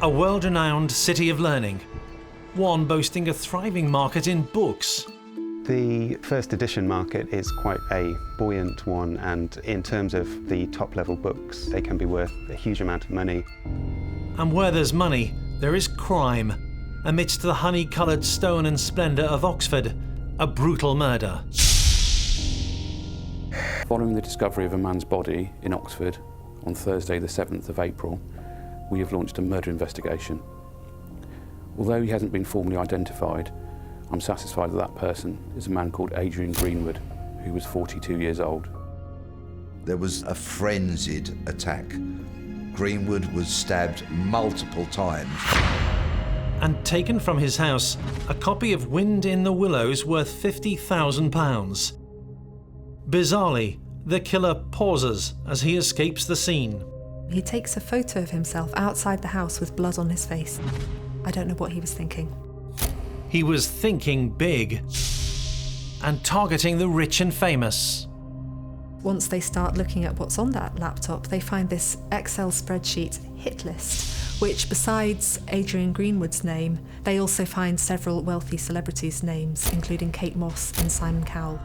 A world-renowned city of learning, one boasting a thriving market in books. The first edition market is quite a buoyant one, and in terms of the top-level books, they can be worth a huge amount of money. And where there's money, there is crime. Amidst the honey-coloured stone and splendour of Oxford, a brutal murder. Following the discovery of a man's body in Oxford on Thursday the 7th of April, we have launched a murder investigation. Although he hasn't been formally identified, I'm satisfied that person is a man called Adrian Greenwood, who was 42 years old. There was a frenzied attack. Greenwood was stabbed multiple times. And taken from his house, a copy of Wind in the Willows worth £50,000. Bizarrely, the killer pauses as he escapes the scene. He takes a photo of himself outside the house with blood on his face. I don't know what he was thinking. He was thinking big and targeting the rich and famous. Once they start looking at what's on that laptop, they find this Excel spreadsheet hit list, which besides Adrian Greenwood's name, they also find several wealthy celebrities' names, including Kate Moss and Simon Cowell.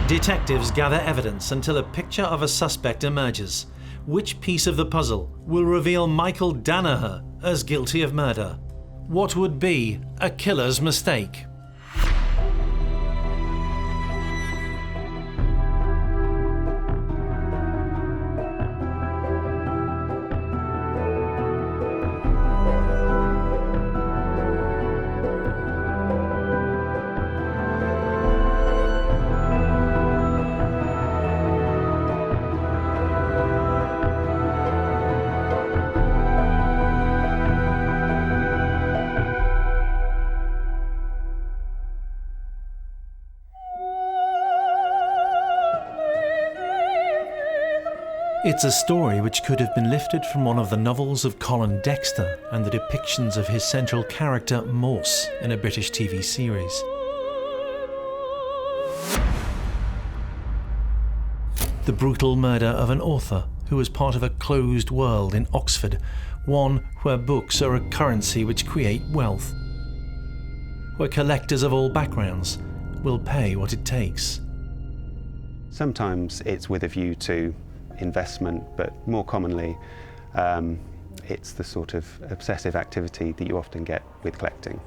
Detectives gather evidence until a picture of a suspect emerges. Which piece of the puzzle will reveal Michael Danaher as guilty of murder? What would be a killer's mistake? It's a story which could have been lifted from one of the novels of Colin Dexter and the depictions of his central character Morse in a British TV series. The brutal murder of an author who was part of a closed world in Oxford, one where books are a currency which create wealth, where collectors of all backgrounds will pay what it takes. Sometimes it's with a view to investment, but more commonly it's the sort of obsessive activity that you often get with collecting.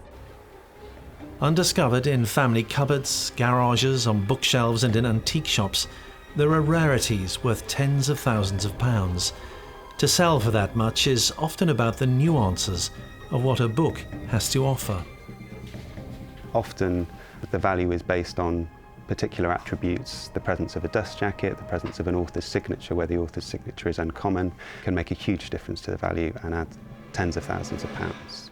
Undiscovered in family cupboards, garages, on bookshelves and in antique shops, there are rarities worth tens of thousands of pounds. To sell for that much is often about the nuances of what a book has to offer. Often the value is based on particular attributes. The presence of a dust jacket, the presence of an author's signature, where the author's signature is uncommon, can make a huge difference to the value and add tens of thousands of pounds.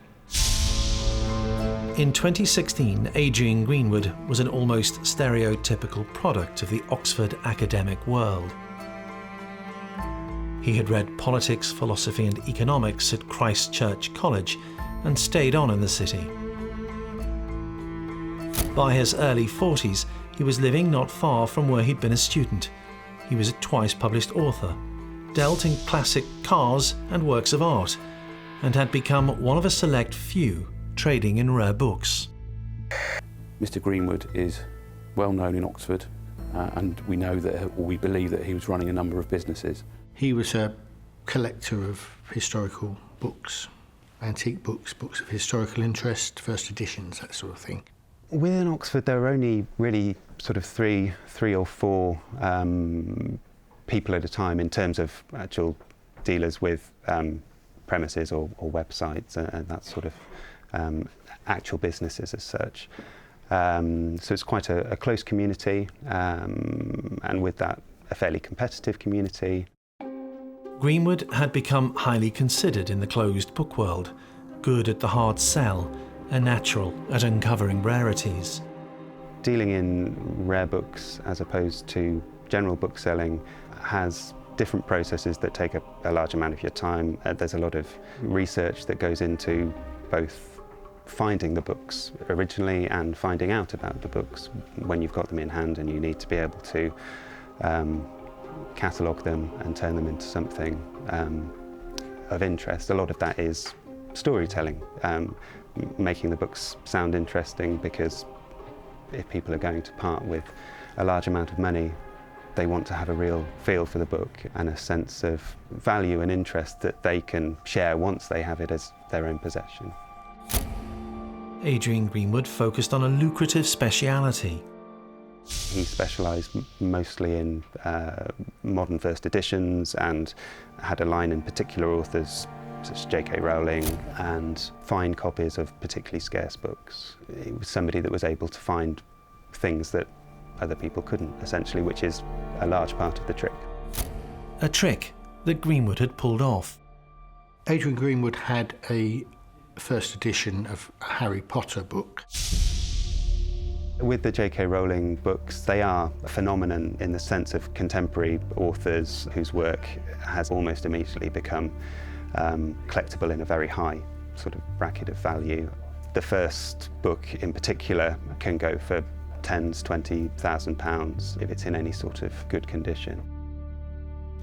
In 2016, Adrian Greenwood was an almost stereotypical product of the Oxford academic world. He had read politics, philosophy and economics at Christ Church College and stayed on in the city. By his early 40s, he was living not far from where he'd been a student. He was a twice-published author, dealt in classic cars and works of art, and had become one of a select few trading in rare books. Mr. Greenwood is well known in Oxford, and we know that, or we believe that he was running a number of businesses. He was a collector of historical books, antique books, books of historical interest, first editions, that sort of thing. Within Oxford, there are only really sort of three or four people at a time in terms of actual dealers with premises or websites and that sort of actual businesses as such. So it's quite a close community, and with that, a fairly competitive community. Greenwood had become highly considered in the closed book world, good at the hard sell, a natural at uncovering rarities. Dealing in rare books as opposed to general book selling has different processes that take a large amount of your time. There's a lot of research that goes into both finding the books originally and finding out about the books when you've got them in hand, and you need to be able to catalogue them and turn them into something of interest. A lot of that is storytelling, making the books sound interesting, because if people are going to part with a large amount of money, they want to have a real feel for the book and a sense of value and interest that they can share once they have it as their own possession. Adrian Greenwood focused on a lucrative speciality. He specialised mostly in modern first editions and had a line in particular authors such as J.K. Rowling, and fine copies of particularly scarce books. He was somebody that was able to find things that other people couldn't, essentially, which is a large part of the trick. A trick that Greenwood had pulled off. Adrian Greenwood had a first edition of a Harry Potter book. With the J.K. Rowling books, they are a phenomenon in the sense of contemporary authors whose work has almost immediately become collectible in a very high sort of bracket of value. The first book in particular can go for tens, £20,000 if it's in any sort of good condition.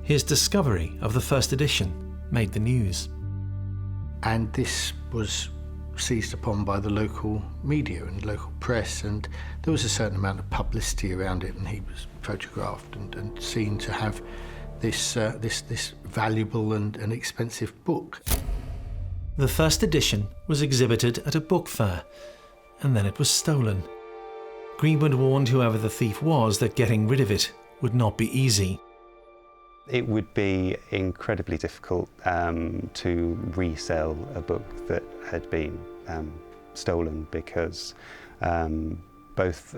His discovery of the first edition made the news. And this was seized upon by the local media and local press, and there was a certain amount of publicity around it, and he was photographed and seen to have this valuable and expensive book. The first edition was exhibited at a book fair, and then it was stolen. Greenwood warned whoever the thief was that getting rid of it would not be easy. It would be incredibly difficult to resell a book that had been stolen, because both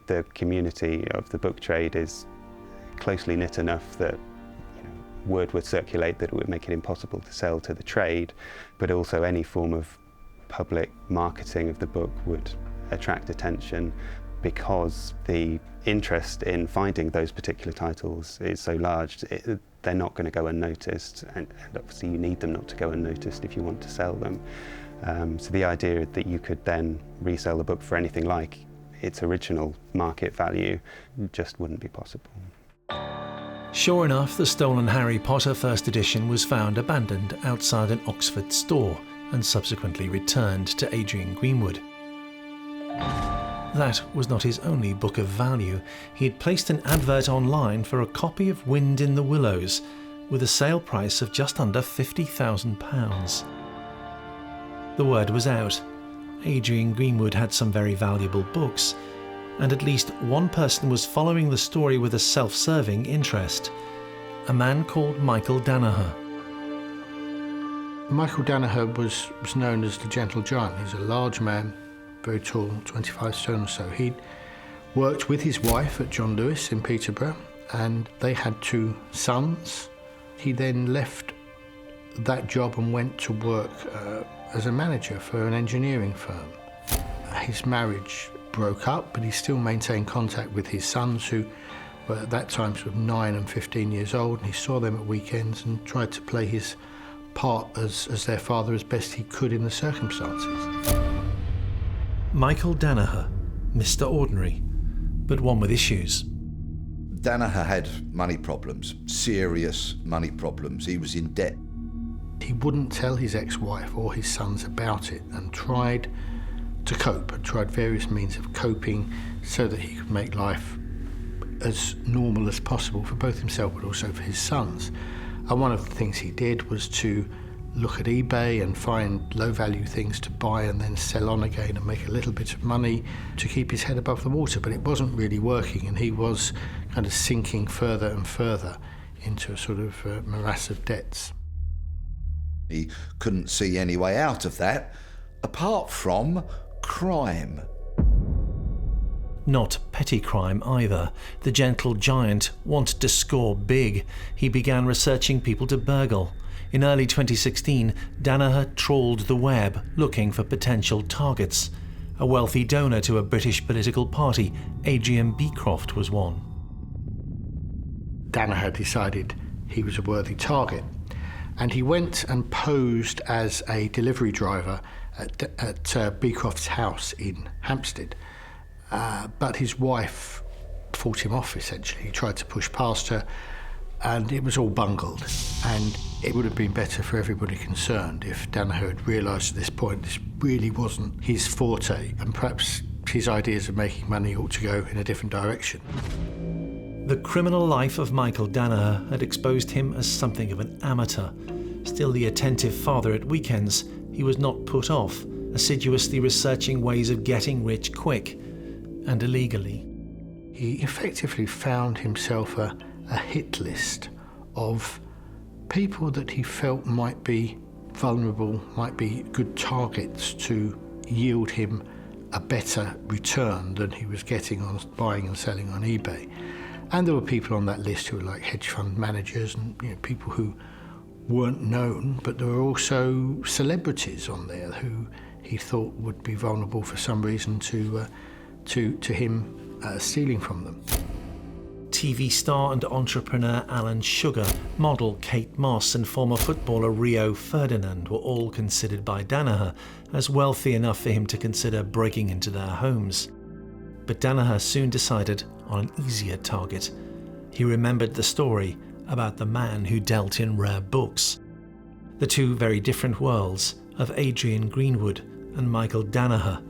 the community of the book trade is closely knit enough that word would circulate that it would make it impossible to sell to the trade, but also any form of public marketing of the book would attract attention, because the interest in finding those particular titles is so large. They're not going to go unnoticed, and obviously you need them not to go unnoticed if you want to sell them. So the idea that you could then resell the book for anything like its original market value just wouldn't be possible. Sure enough, the stolen Harry Potter first edition was found abandoned outside an Oxford store and subsequently returned to Adrian Greenwood. That was not his only book of value. He had placed an advert online for a copy of Wind in the Willows with a sale price of just under £50,000. The word was out. Adrian Greenwood had some very valuable books, and at least one person was following the story with a self-serving interest. A man called Michael Danaher. Michael Danaher was known as the Gentle Giant. He's a large man, very tall, 25 stone or so. He'd worked with his wife at John Lewis in Peterborough, and they had 2 sons. He then left that job and went to work as a manager for an engineering firm. His marriage broke up, but he still maintained contact with his sons, who were at that time sort of 9 and 15 years old, and he saw them at weekends and tried to play his part as their father as best he could in the circumstances. Michael Danaher, Mr. Ordinary, but one with issues. Danaher had money problems, serious money problems. He was in debt. He wouldn't tell his ex-wife or his sons about it, and tried to cope, and tried various means of coping so that he could make life as normal as possible for both himself but also for his sons. And one of the things he did was to look at eBay and find low-value things to buy and then sell on again and make a little bit of money to keep his head above the water. But it wasn't really working, and he was kind of sinking further and further into a sort of morass of debts. He couldn't see any way out of that, apart from crime. Not petty crime either. The Gentle Giant wanted to score big. He began researching people to burgle. In early 2016, Danaher trawled the web looking for potential targets. A wealthy donor to a British political party, Adrian Beecroft, was one. Danaher decided he was a worthy target, and he went and posed as a delivery driver at Beecroft's house in Hampstead. But his wife fought him off, essentially. He tried to push past her, and it was all bungled. And It would have been better for everybody concerned if Danaher had realised at this point this really wasn't his forte, and perhaps his ideas of making money ought to go in a different direction. The criminal life of Michael Danaher had exposed him as something of an amateur. Still the attentive father at weekends, he was not put off, assiduously researching ways of getting rich quick and illegally. He effectively found himself a hit list of people that he felt might be vulnerable, might be good targets to yield him a better return than he was getting on buying and selling on eBay. And there were people on that list who were like hedge fund managers and people who weren't known, but there were also celebrities on there who he thought would be vulnerable for some reason to him stealing from them. TV star and entrepreneur Alan Sugar, model Kate Moss and former footballer Rio Ferdinand were all considered by Danaher as wealthy enough for him to consider breaking into their homes. But Danaher soon decided on an easier target. He remembered the story about the man who dealt in rare books. The two very different worlds of Adrian Greenwood and Michael Danaher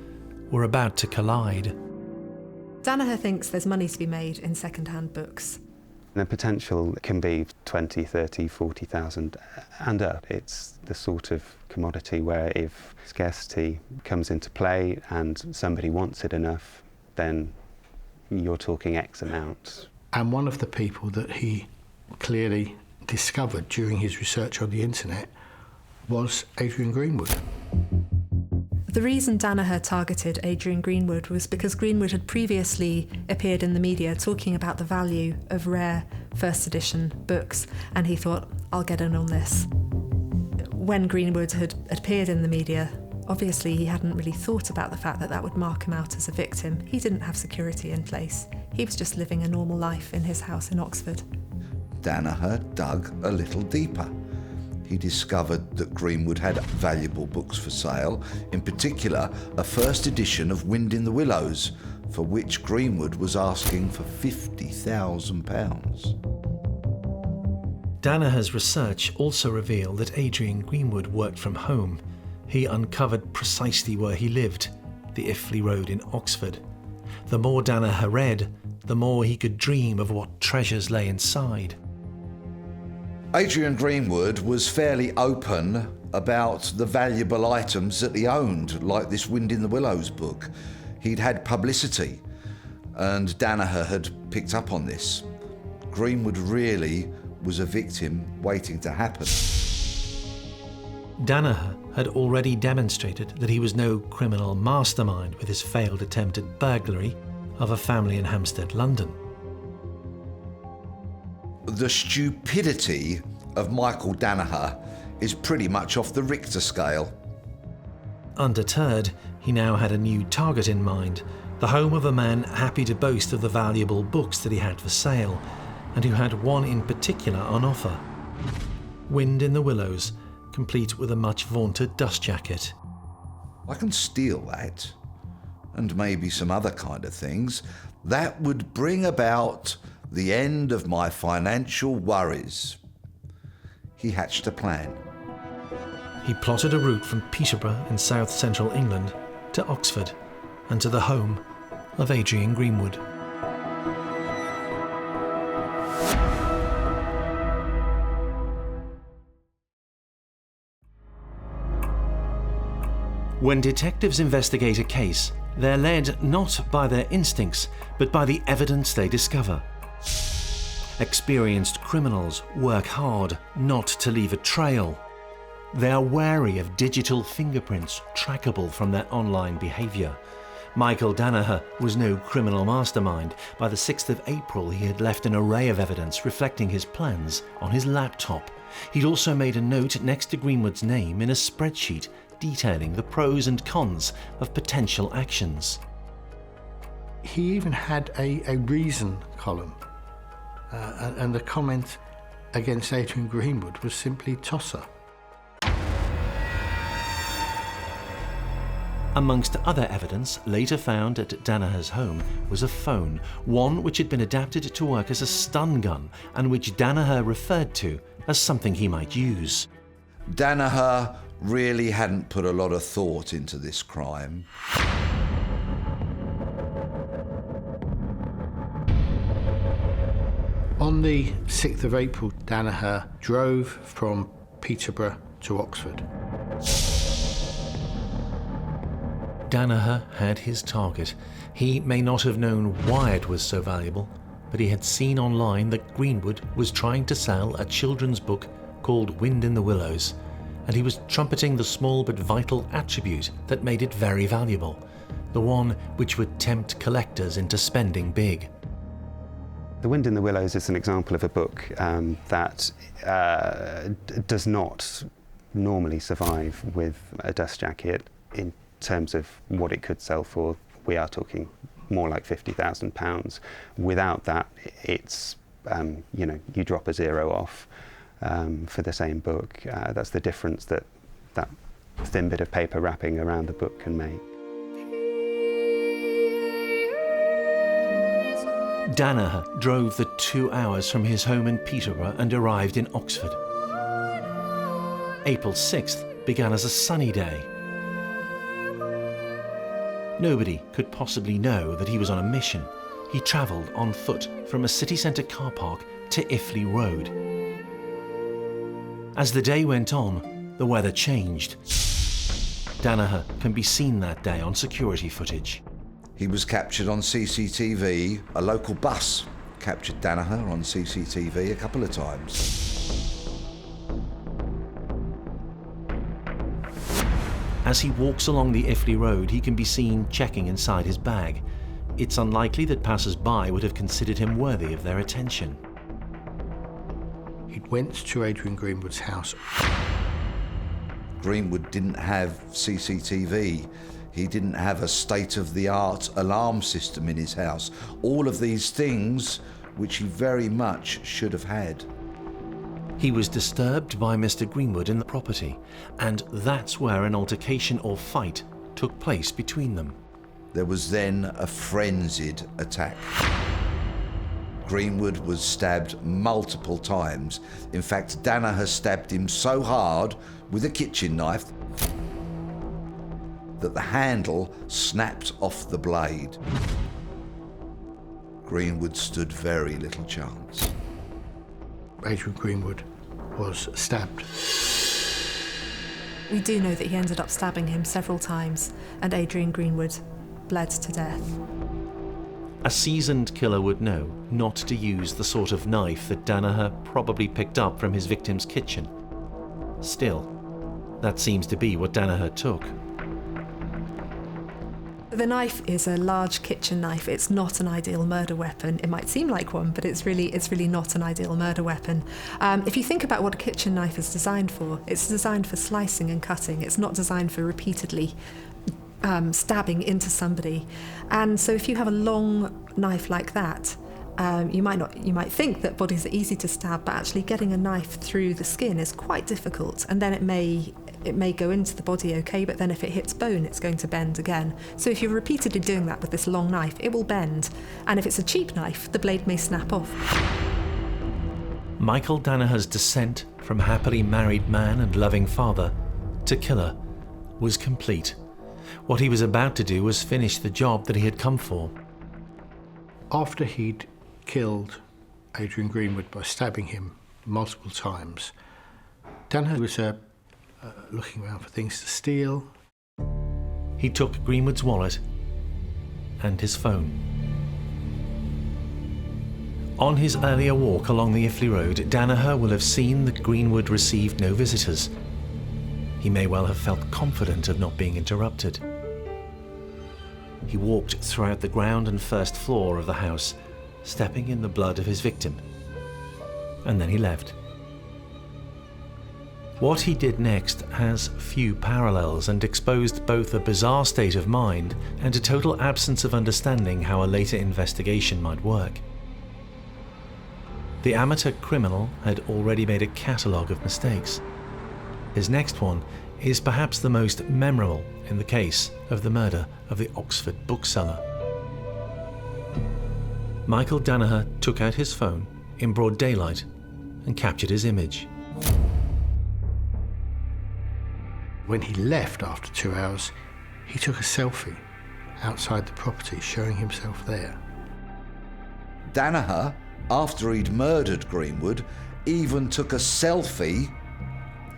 were about to collide. Danaher thinks there's money to be made in second-hand books. The potential can be 20, 30, 40,000 and up. It's the sort of commodity where if scarcity comes into play and somebody wants it enough, then you're talking X amount. And one of the people that he clearly discovered during his research on the internet was Adrian Greenwood. The reason Danaher targeted Adrian Greenwood was because Greenwood had previously appeared in the media talking about the value of rare first edition books, and he thought, I'll get in on this. When Greenwood had appeared in the media, obviously he hadn't really thought about the fact that that would mark him out as a victim. He didn't have security in place. He was just living a normal life in his house in Oxford. Danaher dug a little deeper. He discovered that Greenwood had valuable books for sale, in particular a first edition of Wind in the Willows, for which Greenwood was asking for £50,000. Danaher's research also revealed that Adrian Greenwood worked from home. He uncovered precisely where he lived, the Iffley Road in Oxford. The more Danaher read, the more he could dream of what treasures lay inside. Adrian Greenwood was fairly open about the valuable items that he owned, like this Wind in the Willows book. He'd had publicity, and Danaher had picked up on this. Greenwood really was a victim waiting to happen. Danaher had already demonstrated that he was no criminal mastermind with his failed attempt at burglary of a family in Hampstead, London. The stupidity of Michael Danaher is pretty much off the Richter scale. Undeterred, he now had a new target in mind, the home of a man happy to boast of the valuable books that he had for sale, and who had one in particular on offer. Wind in the Willows, complete with a much vaunted dust jacket. I can steal that, and maybe some other kind of things. That would bring about the end of my financial worries. He hatched a plan. He plotted a route from Peterborough in south-central England to Oxford and to the home of Adrian Greenwood. When detectives investigate a case, they're led not by their instincts, but by the evidence they discover. Experienced criminals work hard not to leave a trail. They are wary of digital fingerprints trackable from their online behaviour. Michael Danaher was no criminal mastermind. By the 6th of April, he had left an array of evidence reflecting his plans on his laptop. He'd also made a note next to Greenwood's name in a spreadsheet detailing the pros and cons of potential actions. He even had a reason column, and the comment against Adrian Greenwood was simply tosser. Amongst other evidence later found at Danaher's home was a phone, one which had been adapted to work as a stun gun and which Danaher referred to as something he might use. Danaher really hadn't put a lot of thought into this crime. On the 6th of April, Danaher drove from Peterborough to Oxford. Danaher had his target. He may not have known why it was so valuable, but he had seen online that Greenwood was trying to sell a children's book called Wind in the Willows, and he was trumpeting the small but vital attribute that made it very valuable, the one which would tempt collectors into spending big. The Wind in the Willows is an example of a book that does not normally survive with a dust jacket in terms of what it could sell for. We are talking more like £50,000. Without that, it's, you drop a zero off for the same book. That's the difference that that thin bit of paper wrapping around the book can make. Danaher drove the 2 hours from his home in Peterborough and arrived in Oxford. April 6th began as a sunny day. Nobody could possibly know that he was on a mission. He travelled on foot from a city centre car park to Iffley Road. As the day went on, the weather changed. Danaher can be seen that day on security footage. He was captured on CCTV. A local bus captured Danaher on CCTV a couple of times. As he walks along the Iffley Road, he can be seen checking inside his bag. It's unlikely that passers-by would have considered him worthy of their attention. He went to Adrian Greenwood's house. Greenwood didn't have CCTV. He didn't have a state-of-the-art alarm system in his house. All of these things which he very much should have had. He was disturbed by Mr. Greenwood in the property, and that's where an altercation or fight took place between them. There was then a frenzied attack. Greenwood was stabbed multiple times. In fact, Danaher stabbed him so hard with a kitchen knife that the handle snapped off the blade. Greenwood stood very little chance. Adrian Greenwood was stabbed. We do know that he ended up stabbing him several times, and Adrian Greenwood bled to death. A seasoned killer would know not to use the sort of knife that Danaher probably picked up from his victim's kitchen. Still, that seems to be what Danaher took. The knife is a large kitchen knife. It's not an ideal murder weapon. It might seem like one, but it's really not an ideal murder weapon. If you think about what a kitchen knife is designed for, it's designed for slicing and cutting. It's not designed for repeatedly stabbing into somebody. And so if you have a long knife like that, you might think that bodies are easy to stab, but actually getting a knife through the skin is quite difficult. And then it may go into the body okay, but then if it hits bone, it's going to bend again. So if you're repeatedly doing that with this long knife, it will bend. And if it's a cheap knife, the blade may snap off. Michael Danaher's descent from happily married man and loving father to killer was complete. What he was about to do was finish the job that he had come for. After he'd killed Adrian Greenwood by stabbing him multiple times, Danaher was looking around for things to steal. He took Greenwood's wallet and his phone. On his earlier walk along the Iffley Road, Danaher will have seen that Greenwood received no visitors. He may well have felt confident of not being interrupted. He walked throughout the ground and first floor of the house, stepping in the blood of his victim. And then he left. What he did next has few parallels and exposed both a bizarre state of mind and a total absence of understanding how a later investigation might work. The amateur criminal had already made a catalogue of mistakes. His next one is perhaps the most memorable in the case of the murder of the Oxford bookseller. Michael Danaher took out his phone in broad daylight and captured his image. When he left after 2 hours, he took a selfie outside the property, showing himself there. Danaher, after he'd murdered Greenwood, even took a selfie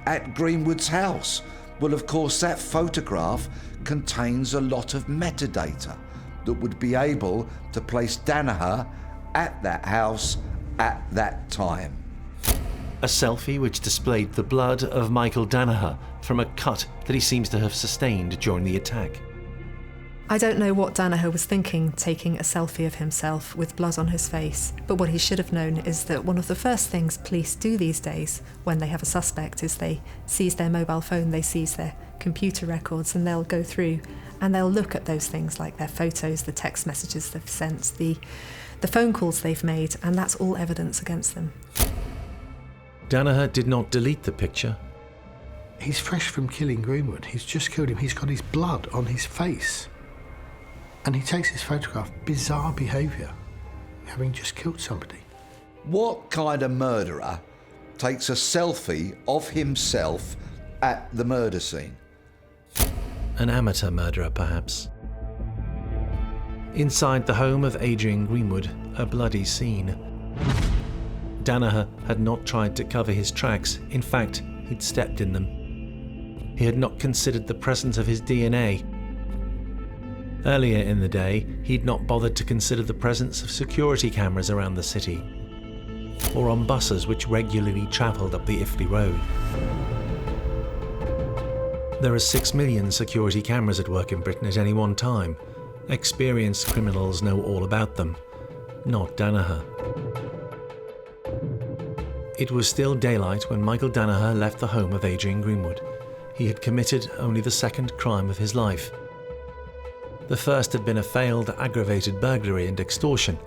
at Greenwood's house. Well, of course, that photograph contains a lot of metadata that would be able to place Danaher at that house at that time. A selfie which displayed the blood of Michael Danaher from a cut that he seems to have sustained during the attack. I don't know what Danaher was thinking taking a selfie of himself with blood on his face, but what he should have known is that one of the first things police do these days when they have a suspect is they seize their mobile phone, they seize their computer records, and they'll go through and they'll look at those things like their photos, the text messages they've sent, the phone calls they've made, and that's all evidence against them. Danaher did not delete the picture. He's fresh from killing Greenwood. He's just killed him. He's got his blood on his face. And he takes his photograph. Bizarre behaviour, having just killed somebody. What kind of murderer takes a selfie of himself at the murder scene? An amateur murderer, perhaps. Inside the home of Adrian Greenwood, a bloody scene. Danaher had not tried to cover his tracks. In fact, he'd stepped in them. He had not considered the presence of his DNA. Earlier in the day, he'd not bothered to consider the presence of security cameras around the city, or on buses which regularly travelled up the Iffley Road. There are 6 million security cameras at work in Britain at any one time. Experienced criminals know all about them, not Danaher. It was still daylight when Michael Danaher left the home of Adrian Greenwood. He had committed only the second crime of his life. The first had been a failed aggravated burglary and extortion.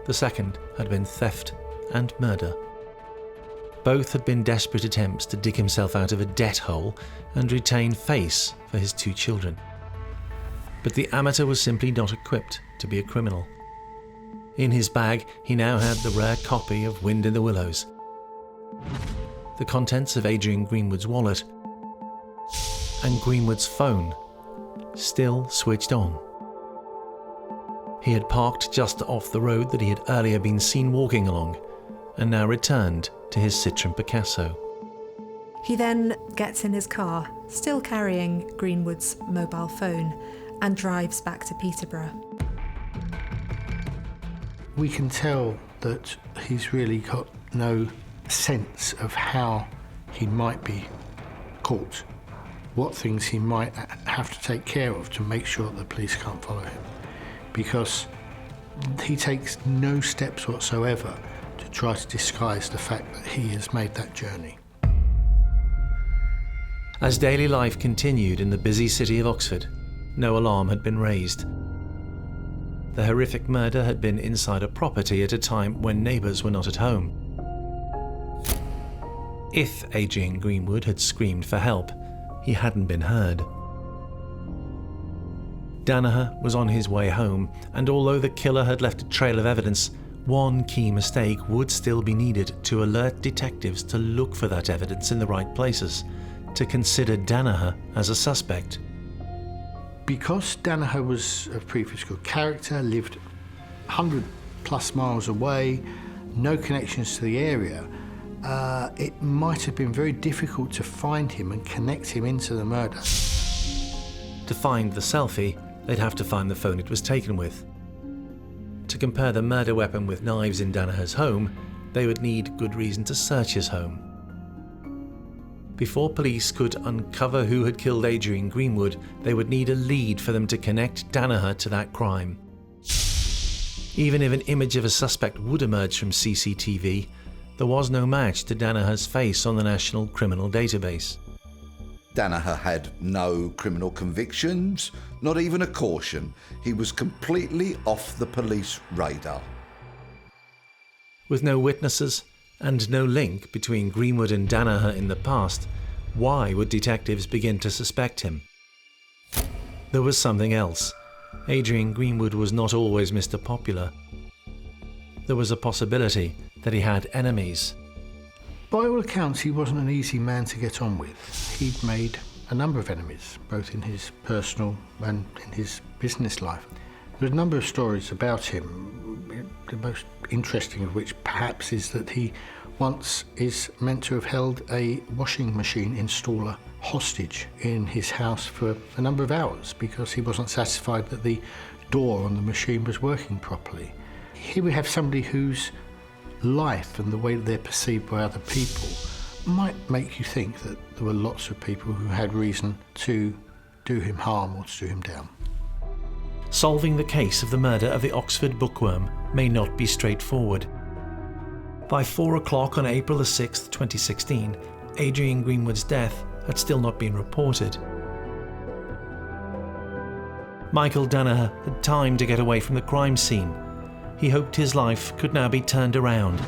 The second had been theft and murder. Both had been desperate attempts to dig himself out of a debt hole and retain face for his 2 children. But the amateur was simply not equipped to be a criminal. In his bag, he now had the rare copy of Wind in the Willows, the contents of Adrian Greenwood's wallet, and Greenwood's phone, still switched on. He had parked just off the road that he had earlier been seen walking along, and now returned to his Citroën Picasso. He then gets in his car, still carrying Greenwood's mobile phone, and drives back to Peterborough. We can tell that he's really got no sense of how he might be caught, what things he might have to take care of to make sure that the police can't follow him, because he takes no steps whatsoever to try to disguise the fact that he has made that journey. As daily life continued in the busy city of Oxford, no alarm had been raised. The horrific murder had been inside a property at a time when neighbours were not at home. If Adrian Greenwood had screamed for help, he hadn't been heard. Danaher was on his way home, and although the killer had left a trail of evidence, one key mistake would still be needed to alert detectives to look for that evidence in the right places, to consider Danaher as a suspect. Because Danaher was a previous good character, lived 100+ miles away, no connections to the area, it might have been very difficult to find him and connect him into the murder. To find the selfie, they'd have to find the phone it was taken with. To compare the murder weapon with knives in Danaher's home, they would need good reason to search his home. Before police could uncover who had killed Adrian Greenwood, they would need a lead for them to connect Danaher to that crime. Even if an image of a suspect would emerge from CCTV, there was no match to Danaher's face on the National Criminal Database. Danaher had no criminal convictions, not even a caution. He was completely off the police radar. With no witnesses and no link between Greenwood and Danaher in the past, why would detectives begin to suspect him? There was something else. Adrian Greenwood was not always Mr. Popular. There was a possibility that he had enemies. By all accounts, he wasn't an easy man to get on with. He'd made a number of enemies, both in his personal and in his business life. There's a number of stories about him, the most interesting of which perhaps is that he once is meant to have held a washing machine installer hostage in his house for a number of hours because he wasn't satisfied that the door on the machine was working properly. Here we have somebody whose life and the way that they're perceived by other people might make you think that there were lots of people who had reason to do him harm or to do him down. Solving the case of the murder of the Oxford bookworm may not be straightforward. By 4 o'clock on April the 6th, 2016, Adrian Greenwood's death had still not been reported. Michael Danaher had time to get away from the crime scene. He hoped his life could now be turned around.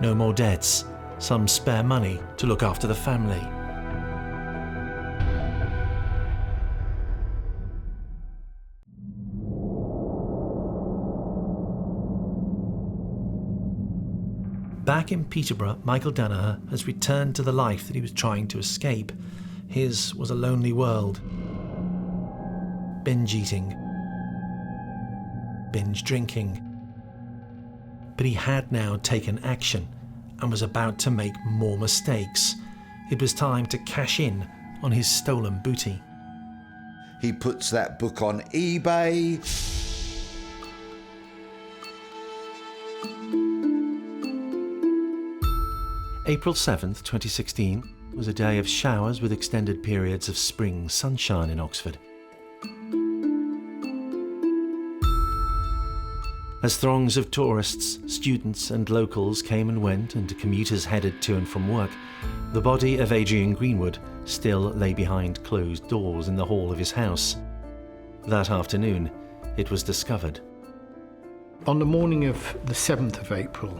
No more debts, some spare money to look after the family. Back in Peterborough, Michael Danaher has returned to the life that he was trying to escape. His was a lonely world. Binge eating. Binge drinking. But he had now taken action and was about to make more mistakes. It was time to cash in on his stolen booty. He puts that book on eBay. April 7th, 2016 was a day of showers with extended periods of spring sunshine in Oxford. As throngs of tourists, students and locals came and went and commuters headed to and from work, the body of Adrian Greenwood still lay behind closed doors in the hall of his house. That afternoon, it was discovered. On the morning of the 7th of April,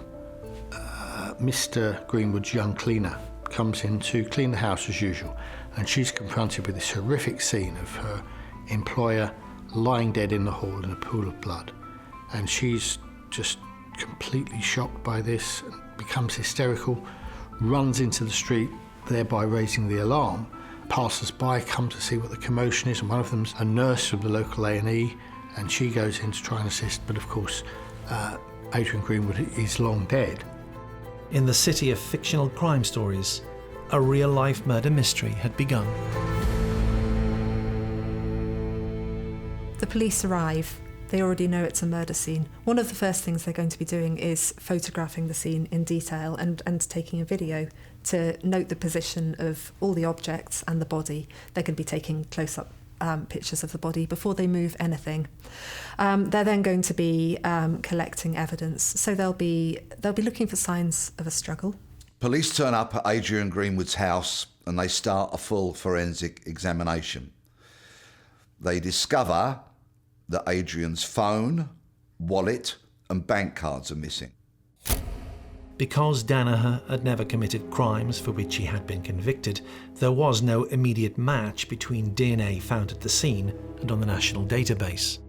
Mr. Greenwood's young cleaner comes in to clean the house as usual, and she's confronted with this horrific scene of her employer lying dead in the hall in a pool of blood. And she's just completely shocked by this, and becomes hysterical, runs into the street, thereby raising the alarm. Passers-by come to see what the commotion is, and one of them's a nurse from the local A&E, and she goes in to try and assist, but of course, Adrian Greenwood is long dead. In the city of fictional crime stories, a real-life murder mystery had begun. The police arrive. They already know it's a murder scene. One of the first things they're going to be doing is photographing the scene in detail and taking a video to note the position of all the objects and the body. They're going to be taking close-up pictures of the body before they move anything. They're then going to be collecting evidence. So they'll be looking for signs of a struggle. Police turn up at Adrian Greenwood's house and they start a full forensic examination. They discover that Adrian's phone, wallet and bank cards are missing. Because Danaher had never committed crimes for which he had been convicted, there was no immediate match between DNA found at the scene and on the national database.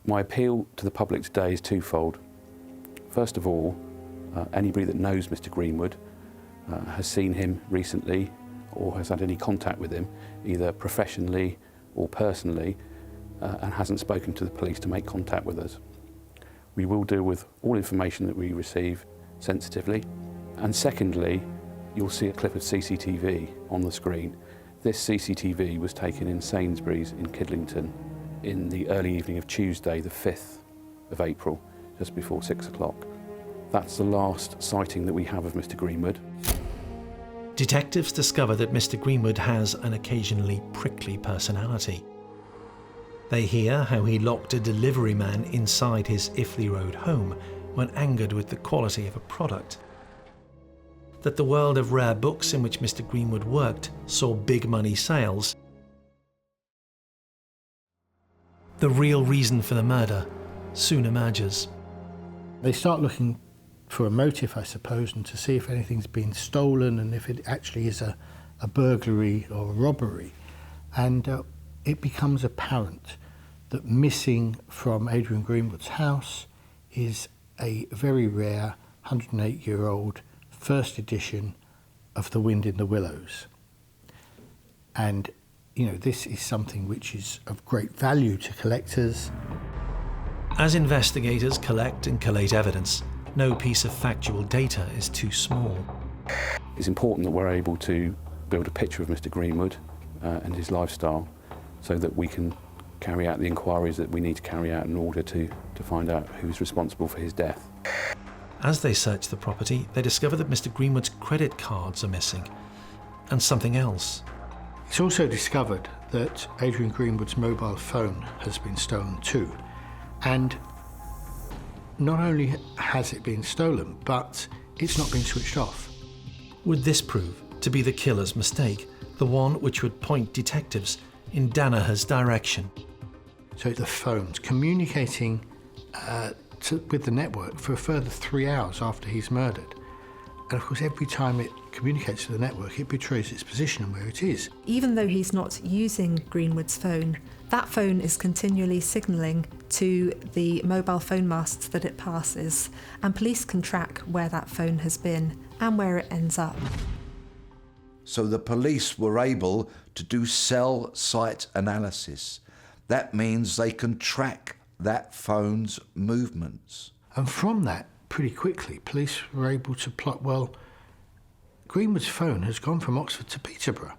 My appeal to the public today is twofold. First of all, anybody that knows Mr. Greenwood, has seen him recently or has had any contact with him, either professionally or personally, and hasn't spoken to the police to make contact with us. We will deal with all information that we receive sensitively. And secondly, you'll see a clip of CCTV on the screen. This CCTV was taken in Sainsbury's in Kidlington in the early evening of Tuesday, the 5th of April, just before 6 o'clock. That's the last sighting that we have of Mr. Greenwood. Detectives discover that Mr. Greenwood has an occasionally prickly personality. They hear how he locked a delivery man inside his Iffley Road home when angered with the quality of a product. That the world of rare books in which Mr. Greenwood worked saw big money sales. The real reason for the murder soon emerges. They start looking for a motive, I suppose, and to see if anything's been stolen and if it actually is a burglary or a robbery. And it becomes apparent that missing from Adrian Greenwood's house is a very rare 108-year-old first edition of The Wind in the Willows. And, this is something which is of great value to collectors. As investigators collect and collate evidence, no piece of factual data is too small. It's important that we're able to build a picture of Mr. Greenwood and his lifestyle so that we can carry out the inquiries that we need to carry out in order to find out who's responsible for his death. As they search the property, they discover that Mr. Greenwood's credit cards are missing, and something else. It's also discovered that Adrian Greenwood's mobile phone has been stolen too. And not only has it been stolen, but it's not been switched off. Would this prove to be the killer's mistake, the one which would point detectives in Danaher's direction? So the phone's communicating with the network for a further 3 hours after he's murdered. And of course, every time it communicates to the network, it betrays its position and where it is. Even though he's not using Greenwood's phone, that phone is continually signalling to the mobile phone masts that it passes, and police can track where that phone has been and where it ends up. So the police were able to do cell site analysis. That means they can track that phone's movements. And from that, pretty quickly, police were able to plot, well, Greenwood's phone has gone from Oxford to Peterborough.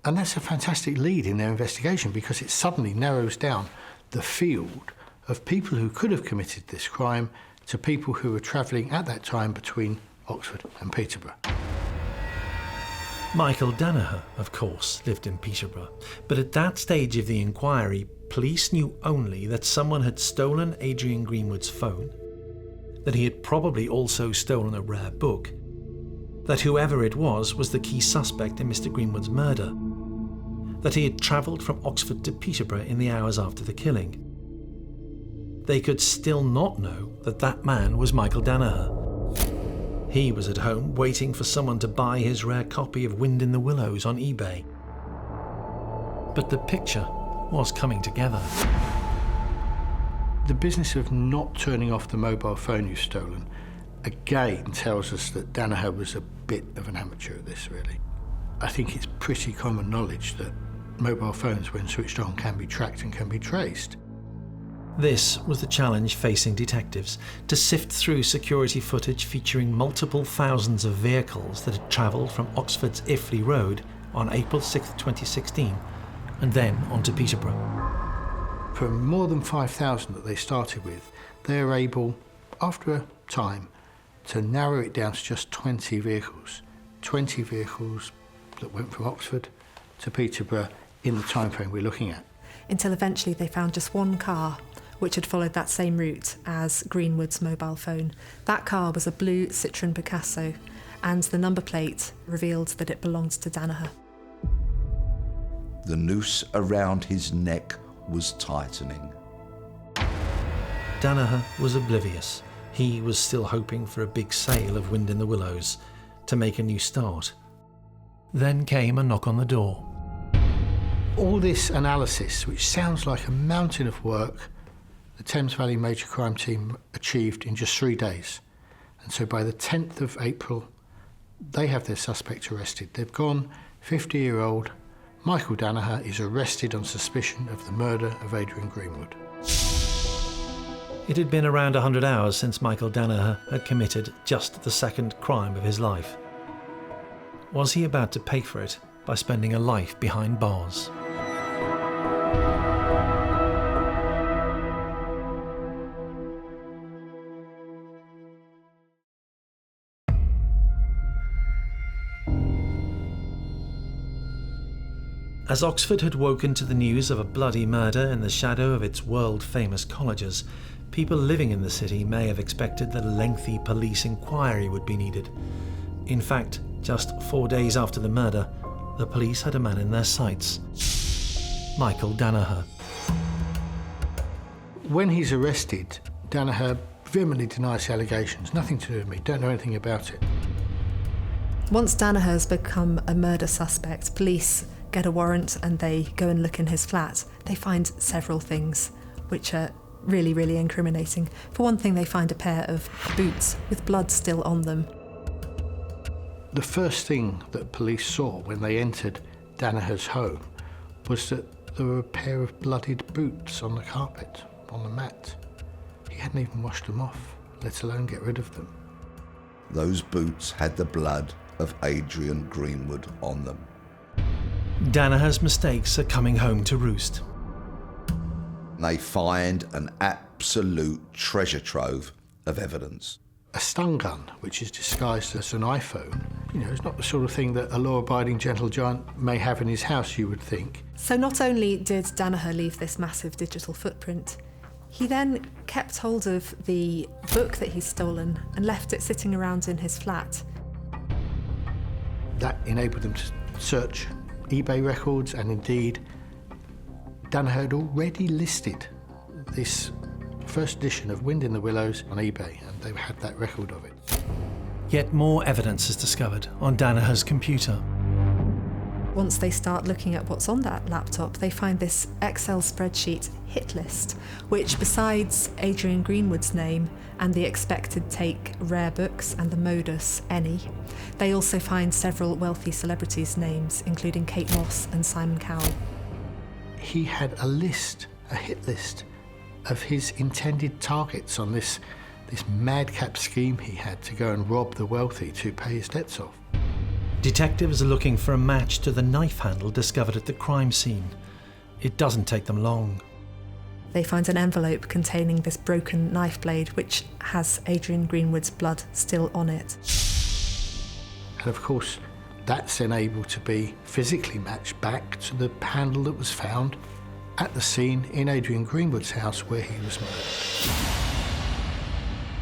And that's a fantastic lead in their investigation because it suddenly narrows down the field of people who could have committed this crime to people who were travelling at that time between Oxford and Peterborough. Michael Danaher, of course, lived in Peterborough, but at that stage of the inquiry, police knew only that someone had stolen Adrian Greenwood's phone, that he had probably also stolen a rare book, that whoever it was the key suspect in Mr. Greenwood's murder, that he had travelled from Oxford to Peterborough in the hours after the killing. They could still not know that that man was Michael Danaher. He was at home waiting for someone to buy his rare copy of Wind in the Willows on eBay. But the picture was coming together. The business of not turning off the mobile phone you've stolen again tells us that Danaher was a bit of an amateur at this, really. I think it's pretty common knowledge that mobile phones, when switched on, can be tracked and can be traced. This was the challenge facing detectives, to sift through security footage featuring multiple thousands of vehicles that had travelled from Oxford's Iffley Road on April 6, 2016, and then on to Peterborough. From more than 5,000 that they started with, they're able, after a time, to narrow it down to just 20 vehicles. 20 vehicles that went from Oxford to Peterborough in the time frame we're looking at. Until eventually they found just one car which had followed that same route as Greenwood's mobile phone. That car was a blue Citroën Picasso, and the number plate revealed that it belonged to Danaher. The noose around his neck was tightening. Danaher was oblivious. He was still hoping for a big sale of Wind in the Willows, to make a new start. Then came a knock on the door. All this analysis, which sounds like a mountain of work, the Thames Valley Major Crime Team achieved in just 3 days. And so by the 10th of April, they have their suspect arrested. They've gone 50-year-old Michael Danaher is arrested on suspicion of the murder of Adrian Greenwood. It had been around 100 hours since Michael Danaher had committed just the second crime of his life. Was he about to pay for it by spending a life behind bars? As Oxford had woken to the news of a bloody murder in the shadow of its world-famous colleges, people living in the city may have expected that a lengthy police inquiry would be needed. In fact, just 4 days after the murder, the police had a man in their sights. Michael Danaher. When he's arrested, Danaher vehemently denies the allegations. Nothing to do with me, don't know anything about it. Once Danaher's become a murder suspect, police get a warrant and they go and look in his flat. They find several things which are really, really incriminating. For one thing, they find a pair of boots with blood still on them. The first thing that police saw when they entered Danaher's home was that there were a pair of bloodied boots on the carpet, on the mat. He hadn't even washed them off, let alone get rid of them. Those boots had the blood of Adrian Greenwood on them. Danaher's mistakes are coming home to roost. They find an absolute treasure trove of evidence. A stun gun, which is disguised as an iPhone, is not the sort of thing that a law-abiding gentle giant may have in his house, you would think. So not only did Danaher leave this massive digital footprint, he then kept hold of the book that he's stolen and left it sitting around in his flat. That enabled them to search eBay records, and indeed, Danaher had already listed this first edition of Wind in the Willows on eBay, and they had that record of it. Yet more evidence is discovered on Danaher's computer. Once they start looking at what's on that laptop, they find this Excel spreadsheet hit list, which besides Adrian Greenwood's name and the expected take rare books and the modus any, they also find several wealthy celebrities' names, including Kate Moss and Simon Cowell. He had a list, a hit list, of his intended targets on this madcap scheme he had to go and rob the wealthy to pay his debts off. Detectives are looking for a match to the knife handle discovered at the crime scene. It doesn't take them long. They find an envelope containing this broken knife blade, which has Adrian Greenwood's blood still on it. And of course, that's then able to be physically matched back to the handle that was found at the scene in Adrian Greenwood's house where he was murdered.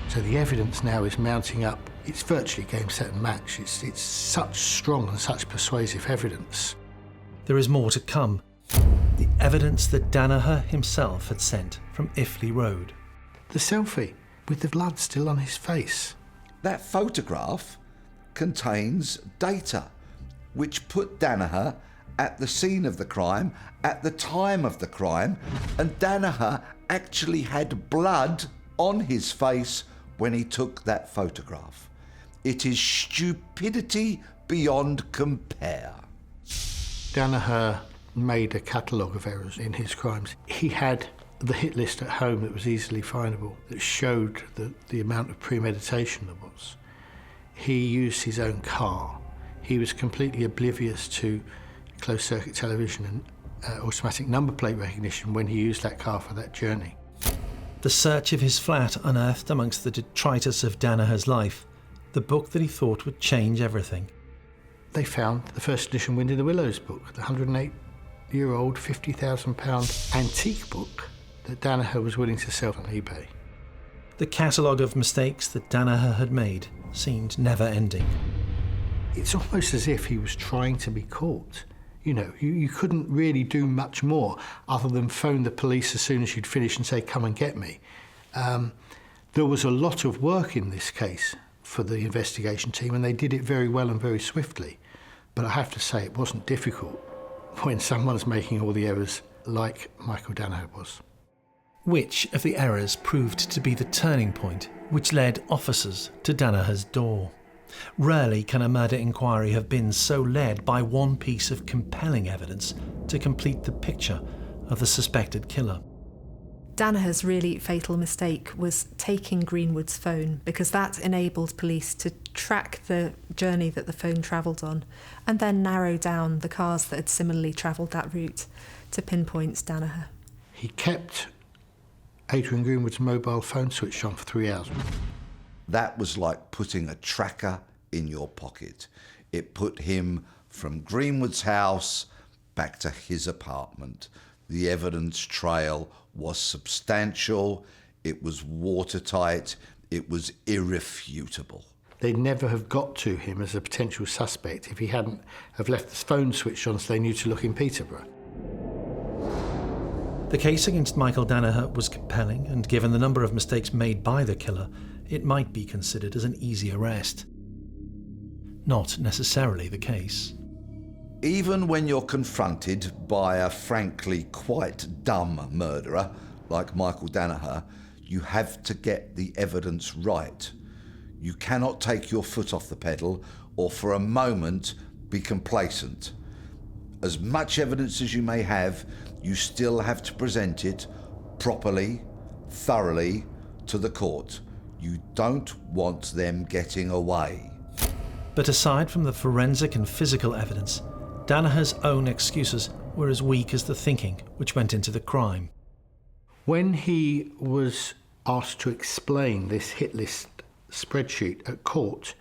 So the evidence now is mounting up. It's virtually game, set and match. It's such strong and such persuasive evidence. There is more to come. The evidence that Danaher himself had sent from Iffley Road. The selfie with the blood still on his face. That photograph contains data which put Danaher at the scene of the crime, at the time of the crime, and Danaher actually had blood on his face when he took that photograph. It is stupidity beyond compare. Danaher made a catalogue of errors in his crimes. He had the hit list at home that was easily findable, that showed the amount of premeditation there was. He used his own car. He was completely oblivious to closed-circuit television and automatic number plate recognition when he used that car for that journey. The search of his flat unearthed amongst the detritus of Danaher's life the book that he thought would change everything. They found the first edition Wind in the Willows book, the 108-year-old, £50,000 antique book that Danaher was willing to sell on eBay. The catalogue of mistakes that Danaher had made seemed never-ending. It's almost as if he was trying to be caught. You couldn't really do much more other than phone the police as soon as you'd finish and say, come and get me. There was a lot of work in this case for the investigation team, and they did it very well and very swiftly. But I have to say, it wasn't difficult when someone's making all the errors like Michael Danaher was. Which of the errors proved to be the turning point which led officers to Danaher's door? Rarely can a murder inquiry have been so led by one piece of compelling evidence to complete the picture of the suspected killer. Danaher's really fatal mistake was taking Greenwood's phone, because that enabled police to track the journey that the phone travelled on and then narrow down the cars that had similarly travelled that route to pinpoint Danaher. He kept Adrian Greenwood's mobile phone switched on for 3 hours. That was like putting a tracker in your pocket. It put him from Greenwood's house back to his apartment. The evidence trail was substantial, it was watertight, it was irrefutable. They'd never have got to him as a potential suspect if he hadn't have left the phone switched on so they knew to look in Peterborough. The case against Michael Danaher was compelling, and given the number of mistakes made by the killer, it might be considered as an easy arrest. Not necessarily the case. Even when you're confronted by a frankly quite dumb murderer like Michael Danaher, you have to get the evidence right. You cannot take your foot off the pedal or for a moment be complacent. As much evidence as you may have, you still have to present it properly, thoroughly to the court. You don't want them getting away. But aside from the forensic and physical evidence, Danaher's own excuses were as weak as the thinking which went into the crime. When he was asked to explain this hit list spreadsheet at court,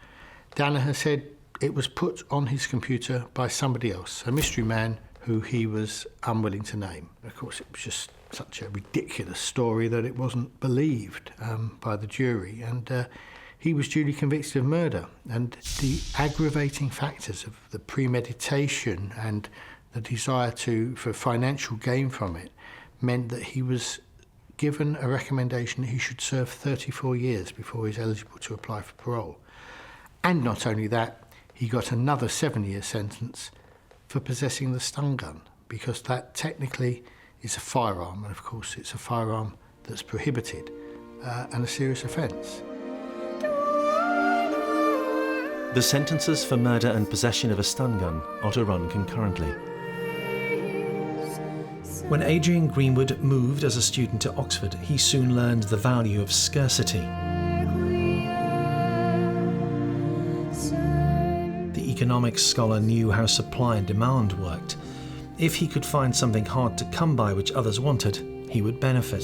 Danaher said it was put on his computer by somebody else, a mystery man who he was unwilling to name. Of course, it was just such a ridiculous story that it wasn't believed by the jury, and he was duly convicted of murder. And the aggravating factors of the premeditation and the desire for financial gain from it meant that he was given a recommendation that he should serve 34 years before he was eligible to apply for parole. And not only that, he got another 7-year sentence for possessing the stun gun, because that technically is a firearm, and of course it's a firearm that's prohibited and a serious offence. The sentences for murder and possession of a stun gun are to run concurrently. When Adrian Greenwood moved as a student to Oxford, he soon learned the value of scarcity. The economics scholar knew how supply and demand worked. If he could find something hard to come by which others wanted, he would benefit.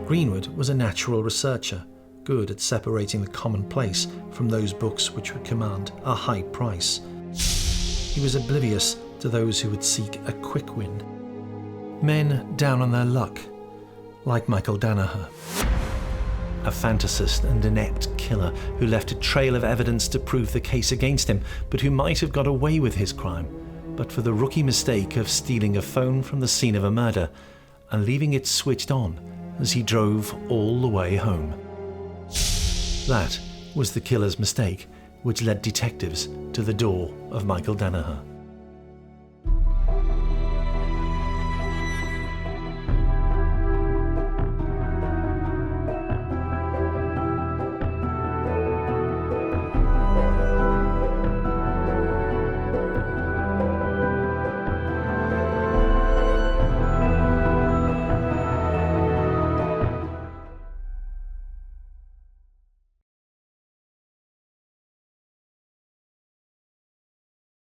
Greenwood was a natural researcher, good at separating the commonplace from those books which would command a high price. He was oblivious to those who would seek a quick win. Men down on their luck, like Michael Danaher. A fantasist and inept killer who left a trail of evidence to prove the case against him, but who might have got away with his crime, but for the rookie mistake of stealing a phone from the scene of a murder and leaving it switched on as he drove all the way home. That was the killer's mistake, which led detectives to the door of Michael Danaher.